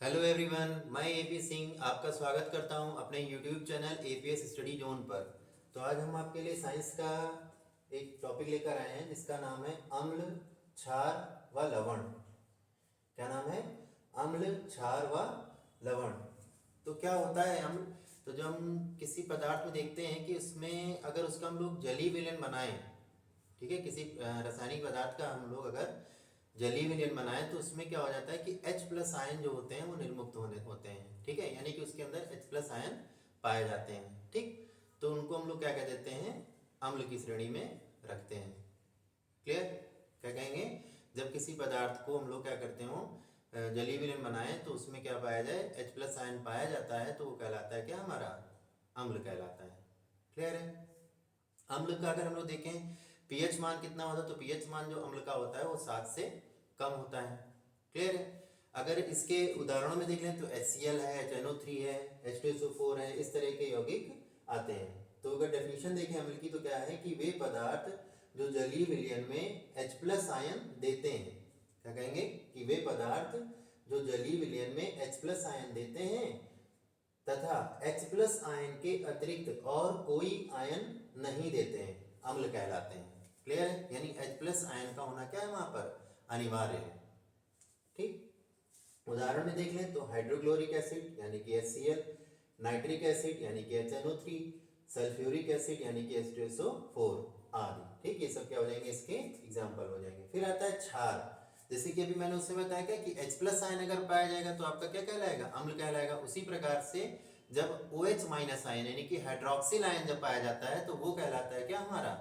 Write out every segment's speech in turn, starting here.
Hello everyone, मैं AP Singh आपका स्वागत करता हूं अपने YouTube channel APS study zone पर। तो आज हम आपके लिए साइंस का एक टॉपिक लेकर आए हैं जिसका नाम है अम्ल, क्षार व लवण। क्या नाम है? अम्ल, क्षार व लवण। तो क्या होता है अम्ल? तो जो हम किसी पदार्थ में देखते हैं कि उसमें अगर उसका हम लोग जलीय विलयन बनाएं, ठीक है, किसी रासायनिक पदार्थ का हम लोग अगर जलीय विलयन बनाएं तो उसमें क्या हो जाता है कि H प्लस आयन जो होते हैं वो निर्मुक्त होते हैं, ठीक है, यानी कि उसके अंदर H प्लस आयन पाए जाते हैं। ठीक, तो उनको हम लोग क्या कह देते हैं? अम्ल की श्रेणी में रखते हैं। क्लियर? क्या कहेंगे? जब किसी पदार्थ को हम लोग क्या करते हो, जलीय विलयन बनाएं तो उसमें क्या पाया जाए, H प्लस आयन पाया जाता है तो वो कहलाता है क्या? हमारा अम्ल कहलाता है। क्लियर है? अम्ल का अगर हम लोग देखें पीएच मान कितना होता है, तो पीएच मान जो अम्ल का होता है वो 7 से कम होता है। क्लियर है? अगर इसके उदाहरणों में देख लें तो HCl है, HNO3 है, H2SO4 है, इस तरह के यौगिक आते हैं। तो अगर डेफिनेशन देखें अम्ल की तो क्या है कि वे पदार्थ जो जलीय विलयन में H प्लस आयन देते हैं। क्या कहेंगे? कि वे पदार्थ जो जलीय विलयन में H प्लस आयन देते हैं तथा H प्लस आयन के अतिरिक्त और कोई आयन नहीं देते हैं, अम्ल कहलाते हैं। क्लियर है? यानी H प्लस आयन का होना क्या है वहां पर? अनिवार्य है। ठीक, उदाहरण में देख लें तो हाइड्रोक्लोरिक एसिड यानी कि HCl, नाइट्रिक एसिड यानी कि HNO3, सल्फ्यूरिक एसिड यानी कि H2SO4 आदि। ठीक, ये सब क्या हो जाएंगे? इसके एग्जाम्पल हो जाएंगे। फिर आता है क्षार। जैसे कि अभी मैंने उससे बताया क्या कि H प्लस आयन अगर पाया जाएगा तो आपका क्या कहलाएगा? अम्ल कहलाएगा। उसी प्रकार से जब OH माइनस आयन यानी कि हाइड्रोक्सिल आयन जब पाया जाता है तो वो कहलाता है क्या? हमारा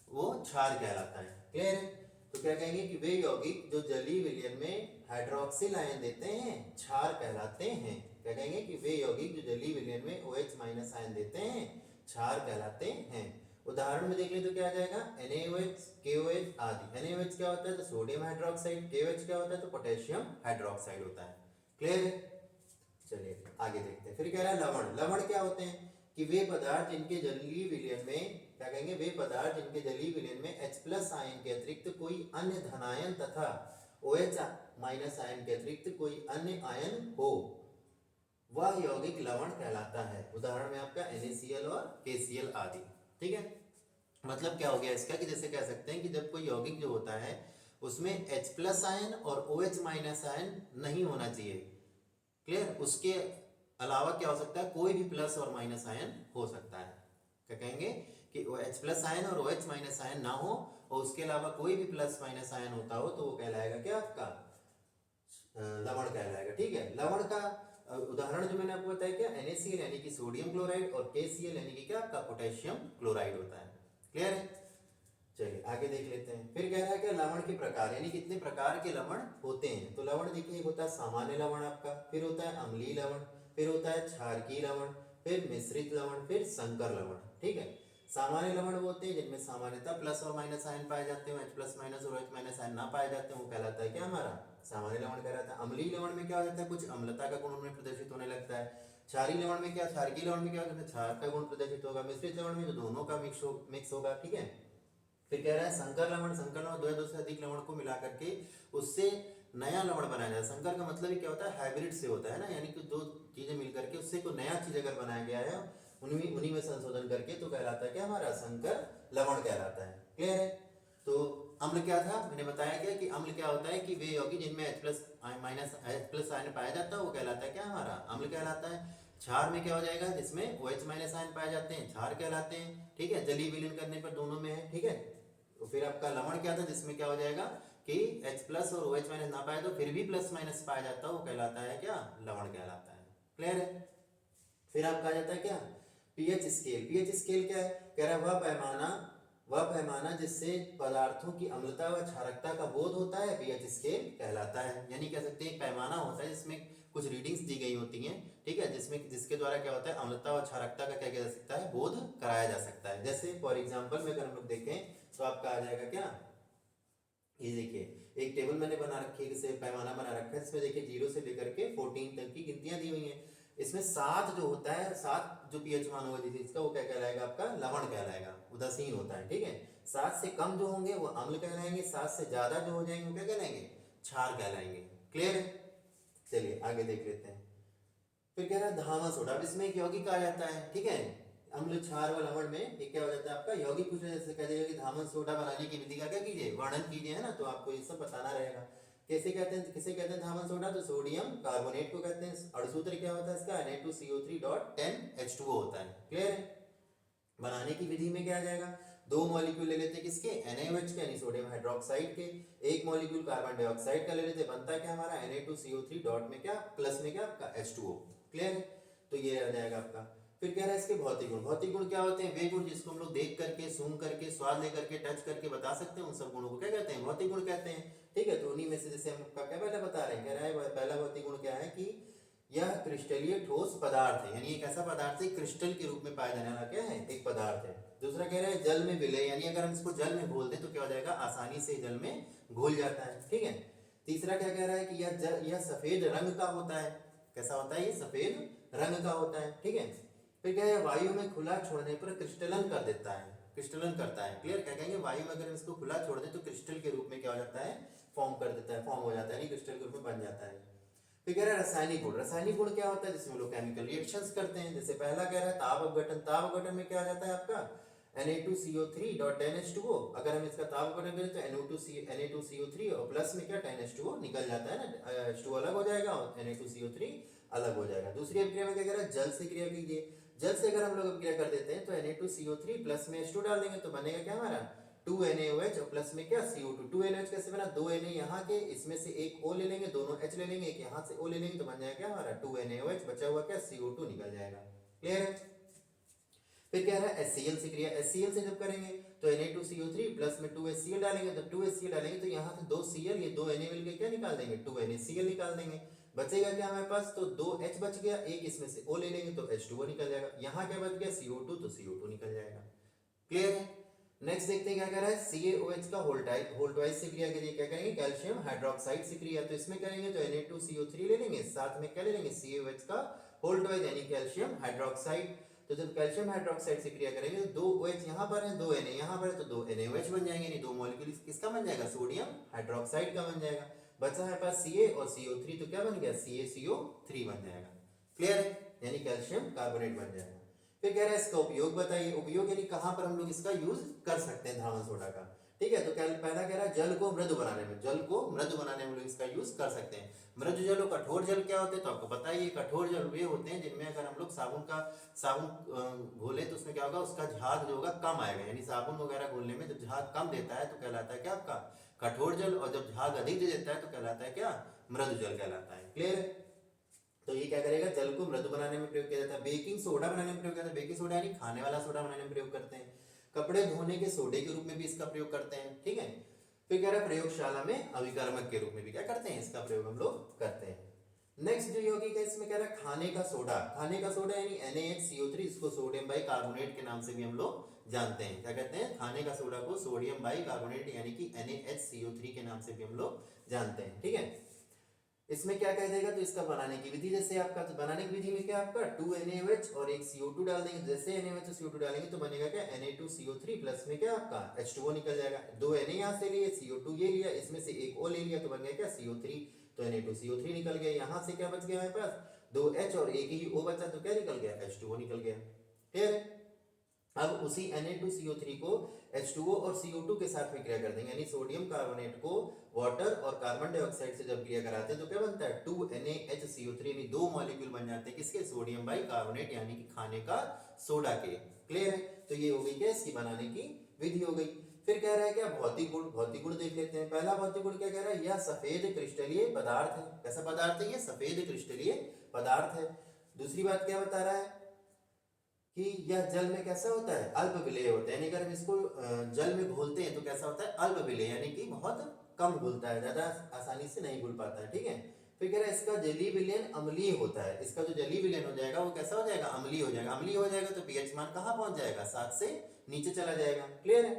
वो क्षार कहलाता है। क्लियर है? तो क्या कहेंगे कि वे यौगिक जो जलीय विलयन में हाइड्रोक्सिल आयन देते हैं क्षार कहलाते हैं। क्या कहेंगे कि वे यौगिक जो जलीय विलयन में OH माइनस आयन देते हैं क्षार कहलाते हैं। उदाहरण में देख ले तो क्या आ जाएगा? NaOH, KOH आदि। NaOH क्या होता है? तो सोडियम हाइड्रोक्साइड। KOH क्या होता है? तो पोटेशियम हाइड्रोक्साइड होता है। क्लियर है? चलिए आगे देखते हैं। फिर कह रहा है लवण। लवण क्या होते हैं? कि वे पदार्थ जिनके जलीय विलयन में क्या कहेंगे? वे पदार्थ जिनके जलीय विलयन में H प्लस आयन के अतिरिक्त कोई अन्य धनायन तथा OH माइनस आयन के अतिरिक्त कोई अन्य आयन हो, वह यौगिक लवण कहलाता है। उदाहरण में आपका NaCl और KCl आदि। ठीक है? मतलब क्या हो गया इसका कि जैसे कह सकते हैं कि जब कोई यौगिक जो होता है उसमें H प्लस आयन और OH माइनस आयन नहीं होना चाहिए। क्लियर? उसके अलावा क्या हो सकता है? कोई भी प्लस और माइनस आयन हो सकता है। क्या कहेंगे कि H प्लस आयन और OH माइनस आयन ना हो और उसके अलावा कोई भी प्लस माइनस आयन होता हो तो वो कहलाएगा क्या? आपका लवण कहलाएगा। ठीक है? लवण का उदाहरण जो मैंने आपको बताया क्या? NaCl यानी कि सोडियम क्लोराइड और KCl यानी कि क्या? आपका पोटेशियम क्लोराइड होता है। क्लियर है? चलिए आगे देख लेते हैं। फिर कह रहा है कि लवण के प्रकार यानी कितने प्रकार के लवण होते हैं। तो लवण देखिए, एक होता है सामान्य लवण आपका, फिर होता है अम्लीय लवण, फिर होता है क्षारकीय लवण, फिर मिश्रित लवण, फिर संकर लवण। ठीक है? सामान्य लवण वो होते हैं जिनमें सामान्यतः प्लस और माइनस आयन पाए जाते हैं, H प्लस माइनस और OH माइनस आयन ना पाए जाते हैं, वो कहलाता है क्या? हमारा सामान्य लवण कहलाता है। अम्लीय लवण में क्या हो जाता है? कुछ अम्लता का गुण उनमें प्रदर्शित होने लगता है। क्षारीय लवण में क्या? क्षारकीय लवण में क्या होता है? क्षार का गुण प्रदर्शित होगा। मिश्रित लवण में जो दोनों का मिक्स होगा। ठीक है? फिर कह रहा है संकर लवण। संकर लवण दो या दो से अधिक लवण को मिला करके उससे नया लवण बनाया जाता है। संकर का मतलब ही क्या होता है? हाइब्रिड से होता है ना, यानी कि दो चीजें मिलकर के उससे कोई नया चीज अगर बनाया गया है उन्हीं में संशोधन करके तो कहलाता है क्या? हमारा संकर लवण कहलाता है। क्लियर है? तो अम्ल क्या था? मैंने बताया क्या कि अम्ल क्या होता है कि वे यौगिक जिनमें H plus minus H plus ion पाया जाता है वो कहलाता है क्या? हमारा अम्ल कहलाता है। क्षार में क्या हो जाएगा? जिसमें OH माइनस आयन पाए जाते हैं क्षार कहलाते हैं। ठीक है? जलीय विलयन करने पर दोनों में है। ठीक है? तो फिर आपका लवण क्या था? जिसमें क्या हो जाएगा कि H प्लस और OH माइनस ना पाए तो फिर भी प्लस माइनस पाया जाता है, वो कहलाता है क्या? लवण कहलाता है। क्लियर है? फिर आपका आ जाता है क्या? PH scale. पीएच स्केल क्या है? कह रहा है वह पैमाना जिससे पदार्थों की अम्लता व क्षारकता का बोध होता है पीएच स्केल कहलाता है। यानी कह सकते हैं एक पैमाना होता है जिसमें कुछ रीडिंग्स दी गई होती हैं। ठीक है? जिसके द्वारा क्या होता है? अम्लता व क्षारकता का क्या किया जा सकता है? बोध कराया जा सकता है। जैसे फॉर एग्जाम्पल में अगर हम लोग देखें तो आपका आ जाएगा क्या? ये देखिए एक टेबल मैंने बना रखी है, जैसे पैमाना बना रखा है, इसमें देखिए 0 से लेकर के 14 तक की गिनतियां दी हुई हैं। इसमें 7 जो होता है, 7 जो पीएच मान होगा जिस इसका, वो क्या कहलाएगा? आपका लवण कहलाएगा, उदासीन होता है। ठीक है? 7 से कम जो होंगे वो अम्ल कहलाएंगे, 7 से ज्यादा जो हो जाएंगे वो क्या कहलाएंगे? क्षार कहलाएंगे। क्लियर है? चलिए आगे देख लेते हैं। फिर कह रहा है धामा सोडा। अब इसमें एक यौगिक आ जाता है, ठीक है, अम्ल क्षार व लवण में एक क्या हो जाता है आपका यौगिक पूछना, जैसे कह देगा कि धामन सोडा बनाने की विधि का क्या कीजिए, वर्णन कीजिए, है ना। तो आपको ये सब बताना रहेगा। कैसे कहते हैं, किसे कहते हैं धामन सोडा, तो सोडियम कार्बोनेट को कहते हैं। अणुसूत्र क्या होता है इसका, Na2CO3.10H2O होता है। क्लियर है। बनाने की विधि में क्या आ जाएगा, दो मॉलिक्यूल ले लेते किसके, NaOH के यानी सोडियम हाइड्रोक्साइड के, एक मॉलिक्यूल कार्बन डाइऑक्साइड का ले लेते, बनता क्या हमारा Na2CO3 डॉट में क्या प्लस में क्या आपका H2O। क्लियर है। तो ये आ जाएगा आपका। फिर कह रहा है इसके भौतिक गुण। भौतिक गुण क्या होते हैं, वे गुण जिसको हम लोग देख करके, सूंघ करके, स्वाद लेकर के, टच करके बता सकते हैं, उन सब गुणों को क्या कहते हैं, भौतिक गुण कहते हैं। ठीक है। तो उन्हीं में से जैसे हम क्या पहले बता रहे हैं, कह रहा है पहला भौतिक गुण क्या है कि यह क्रिस्टलीय ठोस पदार्थ है, यानी एक ऐसा पदार्थ है क्रिस्टल के रूप में पाया जाने वाला क्या है, एक पदार्थ है। दूसरा कह रहा है जल में विलय, यानी अगर हम इसको जल में घोल दें तो क्या हो जाएगा, आसानी से जल में घुल जाता है। ठीक है। तीसरा क्या कह रहा है कि यह सफेद रंग का होता है। कैसा होता है, ये सफेद रंग का होता है। ठीक है। फिर क्या है, वायु में खुला छोड़ने पर क्रिस्टलन कर देता है, क्रिस्टलन करता है। क्लियर। क्या कहेंगे, वायु में अगर हम इसको खुला छोड़ दें तो क्रिस्टल के रूप में क्या हो जाता है, फॉर्म कर देता है, फॉर्म हो जाता है, यानी क्रिस्टल के रूप में बन जाता है। फिर कह रहा है रासायनिक गुण। रासायनिक गुण क्या होता है, जिसमें लोग केमिकल रिएक्शंस करते हैं। जैसे पहला कह रहा है ताप अपघटन। ताप अपघटन में क्या आ जाता है आपका Na2CO3.10H2O। अगर हम इसका ताप अपघटन करें तो Na2CO3 और प्लस में क्या 10H2O निकल जाता है ना, H2O अलग हो जाएगा और Na2CO3 अलग हो जाएगा। दूसरी अभिक्रिया में क्या कह रहा है, जल से क्रिया कीजिए। जल से अगर हम लोग अभिक्रिया कर देते हैं तो Na2CO3 प्लस में H2 डाल देंगे तो बनेगा क्या हमारा 2NaOH और प्लस में क्या CO2। 2NaOH कैसे बना, 2 Na यहाँ के, इसमें से एक O ले लेंगे, दोनों H ले लेंगे, एक यहाँ से O ले लेंगे तो बन जाएगा क्या हमारा 2NaOH, बचा हुआ क्या CO2 निकल जाएगा। क्लियर है। फिर क्या है HCl से क्रिया। HCl से जब करेंगे तो Na2CO3 प्लस में 2HCl डालेंगे, तो 2HCl डालेंगे तो यहाँ से 2 Cl, ये 2 Na मिल के क्या निकाल देंगे 2NaCl निकाल देंगे। बचेगा क्या हमारे पास, तो 2H बच गया, एक इसमें से O ले लेंगे तो H2O निकल जाएगा। यहाँ क्या बच गया CO2, तो CO2 निकल जाएगा। क्लियर है। नेक्स्ट देखते हैं क्या कह रहा है, CaOH का होल्टवाइज से क्रिया करिए। क्या करेंगे, कैल्शियम हाइड्रोक्साइड से क्रिया। तो इसमें करेंगे तो Na2CO3 ले लेंगे, साथ में क्या ले लेंगे CaOH का होल्टवाइज यानी कैल्शियम हाइड्रोक्साइड। तो जब कैल्शियम हाइड्रोक्साइड से क्रिया करेंगे तो 2 OH यहाँ पर है, 2 Na यहाँ पर है, तो 2 NaOH बन जाएंगे, यानी दो मॉलिक्यूल किसका बन जाएगा, सोडियम हाइड्रोक्साइड का बन जाएगा। बचा है पास Ca और CO3, तो क्या बन गया CaCO3 बन जाएगा। क्लियर है, यानी कैल्शियम कार्बोनेट बन जाएगा। फिर कह रहा है इसका उपयोग बताइए। उपयोग यानी कहाँ पर हम लोग इसका यूज कर सकते हैं धामन सोडा का। ठीक है। तो पहला कह रहा है जल को मृदु बनाने में, जल को मृदु बनाने में लोग इसका यूज कर सकते हैं। मृदु जल और कठोर जल क्या होते हैं, तो आपको पता ही है। कठोर जल वे होते हैं जिनमें अगर हम लोग साबुन घोले तो उसमें क्या होगा, उसका झाग जो होगा कम आएगा, यानी साबुन वगैरह घोलने में जब झाग कम देता है तो कहलाता है क्या आपका कठोर जल, और जब झाग अधिक दे देता है तो कहलाता है क्या मृदु जल कहलाता है। क्लियर है। तो ये क्या करेगा, जल को मृदु बनाने में प्रयोग किया जाता है। बेकिंग सोडा बनाने में प्रयोग किया जाता है। बेकिंग सोडा यानी खाने वाला सोडा बनाने में प्रयोग करते हैं। कपड़े धोने के सोडे के रूप में भी इसका प्रयोग करते हैं। ठीक है। फिर कह रहा है प्रयोगशाला में अभिकारक के रूप में भी क्या करते हैं, इसका प्रयोग हम लोग करते हैं। नेक्स्ट जो यौगिक है इसमें कह रहा है खाने का सोडा। खाने का सोडा यानी NaHCO3, इसको सोडियम बाई कार्बोनेट के नाम से भी हम लोग जानते हैं। क्या कहते हैं, खाने का सोडा को सोडियम बाई कार्बोनेट यानी कि NaHCO3 के नाम से भी हम लोग जानते हैं। ठीक है। इसमें क्या कह देगा, तो इसका बनाने की विधि जैसे आपका, तो बनाने की विधि में क्या आपका 2 NaOH और एक CO2 डाल देंगे। जैसे NaOH और CO2 डालेंगे तो बनेगा क्या Na2CO3 प्लस में क्या आपका H2O निकल जाएगा। 2 Na यहाँ से लिए, CO2 ये लिया, इसमें से एक O ले लिया तो बन गया क्या CO3, तो Na2CO3 निकल गया। यहाँ से क्या बच गया हमारे पास 2H और एक ही O बचा, तो क्या निकल गया H2O निकल गया। क्लियर है। अब उसी Na2CO3 को H2O और CO2 के साथ में क्रिया कर देंगे, यानी सोडियम कार्बोनेट को वाटर और कार्बन डाइऑक्साइड से जब क्रिया कराते हैं तो क्या बनता है 2NaHCO3, यानी दो मॉलिक्यूल बन जाते हैं किसके, सोडियम बाई कार्बोनेट यानी कि खाने का सोडा के। क्लियर है। तो ये हो गई क्या इसकी बनाने की विधि हो गई। फिर कह रहा है क्या भौतिक गुण। भौतिक गुण देख लेते हैं। पहला भौतिक गुण क्या कह रहा है, यह सफेद क्रिस्टलीय पदार्थ है। कैसा पदार्थ है, ये सफेद क्रिस्टलीय पदार्थ है। दूसरी बात क्या बता रहा है कि यह जल में कैसा होता है, अल्प विलेय होता है, यानी अगर हम इसको जल में घोलते हैं तो कैसा होता है, अल्प विलेय, यानी कि बहुत कम घुलता है, ज्यादा आसानी से नहीं घुल पाता है। ठीक है। फिर कह रहा है इसका जलीय विलयन अम्लीय होता है। इसका जो जलीय विलयन हो जाएगा वो कैसा हो जाएगा, अम्लीय हो जाएगा। अम्लीय हो जाएगा तो पीएच मान कहाँ पहुंच जाएगा, 7 से नीचे चला जाएगा। क्लियर है।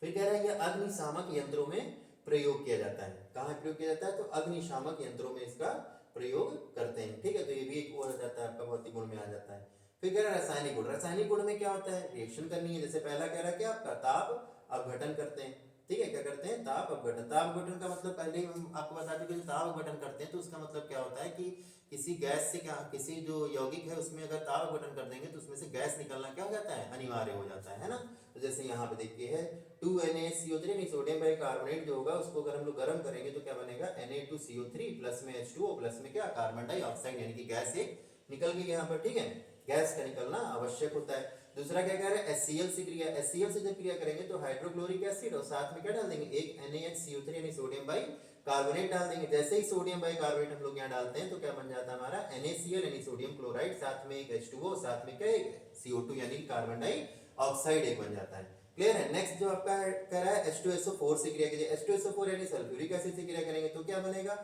फिर कह रहा है यह अग्निशामक यंत्रों में प्रयोग किया जाता है। कहाँ प्रयोग किया जाता है, तो अग्निशामक यंत्रों में इसका प्रयोग करते हैं। ठीक है। तो ये भी एक और जाता है आपका भौतिक गुण में आ जाता है। फिर कह रहा है रासायनिक गुण। रासायनिक गुण में क्या होता है, रिएक्शन करनी है। जैसे पहला कह रहा है कि आपका ताप अपघटन करते हैं। ठीक है, क्या करते हैं, ताप अपघटन। ताप अपघटन का मतलब पहले ही हम आपको बता दें कि जो ताप अपघटन करते हैं तो उसका मतलब क्या होता है कि किसी गैस से क्या, किसी जो यौगिक है उसमें अगर ताप अपघटन कर देंगे तो उसमें से गैस निकलना क्या हो जाता है, अनिवार्य हो जाता है ना। तो जैसे यहाँ पे देखिए है 2NaCO3 यानी सोडियम बाइकार्बोनेट जो होगा उसको अगर हम लोग गर्म करेंगे तो क्या बनेगा, Na2CO3 प्लस में H2O प्लस में क्या, कार्बन डाइऑक्साइड, यानी कि गैस एक निकल गई यहाँ पर। ठीक है, गैस का निकलना आवश्यक होता है। दूसरा क्या कह रहे हैं, HCl से क्रिया, HCl से जब क्रिया करेंगे तो हाइड्रोक्लोरिक एसिड और साथ में क्या डाल देंगे, एक NaHCO3 यानी सोडियम बाइकार्बोनेट डाल देंगे। जैसे ही सोडियम बाइकार्बोनेट हम लोग यहाँ डालते हैं तो क्या बन जाता है हमारा NaCl यानी सोडियम क्लोराइड, साथ में एक H2O, साथ में क्या, एक CO2 यानी कार्बन डाइऑक्साइड एक बन जाता है। क्लियर है। नेक्स्ट जो आपका कह रहा है H2SO4 से क्रिया कीजिए। H2SO4 यानी सल्फ्यूरिक एसिड से क्रिया करेंगे तो क्या बनेगा,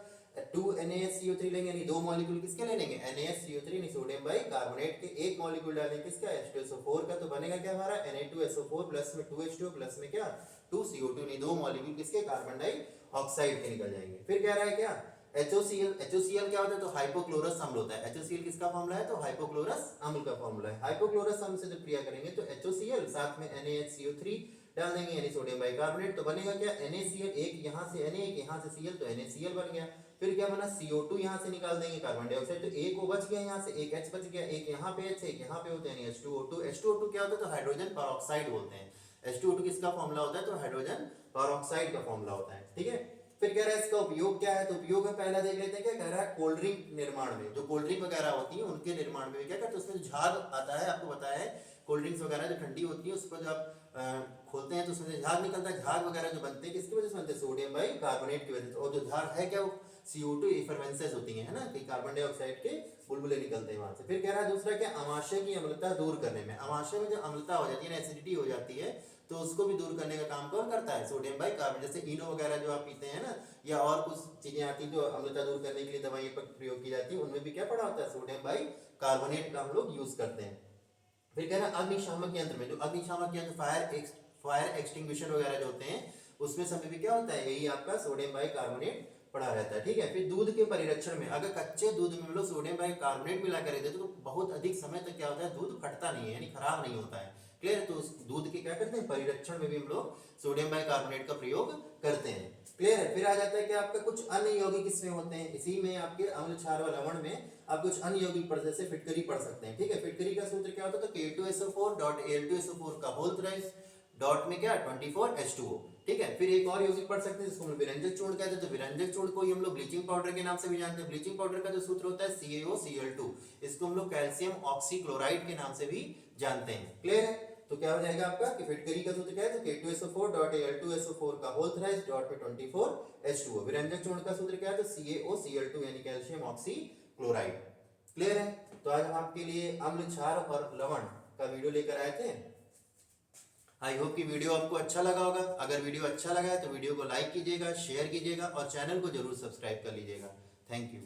2NaHCO3 लेंगे, यानी दो मॉलिक्यूल किसके ले लेंगे, NaHCO3 यानी सोडियम बाइकार्बोनेट के, एक मॉलिक्यूल डालेंगे किसका, H2SO4 का, तो बनेगा क्या हमारा Na2SO4 प्लस में 2H2O प्लस में क्या 2CO2, यानी दो मॉलिक्यूल किसके, कार्बन डाइऑक्साइड के निकल जाएंगे। फिर कह रहा है क्या HOCl, HOCl क्या होता है, तो हाइपोक्लोरस अम्ल होता है। HOCl किसका फॉर्मूला है, तो हाइपोक्लोरस अम्ल का फॉर्मूला है। हाइपोक्लोरस अम्ल से जब क्रिया करेंगे तो HOCl साथ में NaHCO3 डाल देंगे यानी सोडियम बाइकार्बोनेट, तो बनेगा क्या NaCl, एक यहाँ से Na एक यहाँ से Cl, तो NaCl बन गया। फिर क्या बना, CO2 यहाँ से निकाल देंगे, कार्बन डाइऑक्साइड, तो एक वो बच गया यहाँ से, एक H बच गया, एक यहाँ पे H, एक यहाँ पे होता है यानी H2O2। H2O2 क्या होता है, तो हाइड्रोजन पेरोक्साइड बोलते हैं। H2O2 किसका फॉर्मूला होता है, तो हाइड्रोजन पेरोक्साइड का फॉर्मूला होता है। ठीक है, फिर कह रहा है इसका उपयोग क्या है, तो उपयोग में पहला देख लेते हैं, क्या कह रहा है, कोल्ड ड्रिंक निर्माण में, जो कोल्ड ड्रिंक वगैरह होती है उनके निर्माण में क्या करते हैं, उसमें जो झाग आता है, आपको बताया है, कोल्ड ड्रिंक्स वगैरह जो ठंडी होती है उसको जब खोलते हैं तो उसमें से झाग निकलता है। झाग वगैरह जो बनते हैं किसकी वजह से बनते हैं, सोडियम बाइकार्बोनेट की वजह से। और जो झाग है क्या, वो CO2 इफरवेंसेस होती है ना, कि कार्बन डाइऑक्साइड के बुलबुले निकलते हैं वहां से। फिर कह रहा है दूसरा क्या, अमाशय की अम्लता दूर करने में। अमाशय में जो अम्लता हो जाती है ना, एसिडिटी हो जाती है, तो उसको भी दूर करने का काम कौन करता है, सोडियम बाइकार्बोनेट। जैसे इनो वगैरह जो आप पीते हैं ना, या और कुछ चीजें आती हैं जो अम्लता दूर करने के लिए दवाइयों पर प्रयोग की जाती है, उनमें भी क्या पड़ा होता है, सोडियम बाइकार्बोनेट का हम लोग यूज करते हैं। फिर कह रहा है अग्निशामक यंत्र में, जो अग्निशामक यंत्र फायर एक्सटिंग्विशर वगैरह जो होते हैं उसमें समय भी क्या होता है, यही आपका सोडियम बाइकार्बोनेट पड़ा रहता है। ठीक है, फिर दूध के परिरक्षण में, अगर कच्चे दूध में हम लोग सोडियम बाइकार्बोनेट मिला कर देते तो बहुत अधिक समय तक क्या होता है, दूध फटता नहीं है, यानी खराब नहीं होता है। क्लियर, तो उस दूध के क्या करते हैं, परिरक्षण में भी हम लोग सोडियम बाइकार्बोनेट का प्रयोग करते हैं। क्लियर है। फिर आ जाता है कि आपका कुछ अन्य यौगिक इसमें होते हैं, इसी में आपके अम्ल क्षार व लवण में आप कुछ अन्य यौगिक पढ़, जैसे फिटकरी पढ़ सकते हैं। ठीक है, फिटकरी का सूत्र क्या होता है, तो K2SO4.Al2SO4 का होल थ्राइस डॉट में क्या 24H2O। ठीक है, फिर एक और यौगिक पढ़ सकते हैं जिसको हम विरंजक चूर्ण कहते हैं। तो विरंजक चूर्ण को ही हम लोग ब्लीचिंग पाउडर के नाम से भी जानते हैं। ब्लीचिंग पाउडर का जो सूत्र होता है CaOCl2, इसको हम लोग कैल्शियम ऑक्सीक्लोराइड के नाम से भी जानते हैं। क्लियर है, तो क्या हो जाएगा आपका कि फिटकरी का सूत्र क्या है, तो K2SO4.Al2SO4 का होल थ्राइस डॉट में 24H2O। विरंजक चूर्ण का सूत्र क्या है, तो CaOCl2 यानी कैल्शियम ऑक्सीक्लोराइड। क्लियर है, तो आज हम आपके लिए अम्ल क्षार और लवण का वीडियो लेकर आए थे। आई होप कि वीडियो आपको अच्छा लगा होगा। अगर वीडियो अच्छा लगा है तो वीडियो को लाइक कीजिएगा, शेयर कीजिएगा और चैनल को जरूर सब्सक्राइब कर लीजिएगा। Thank you.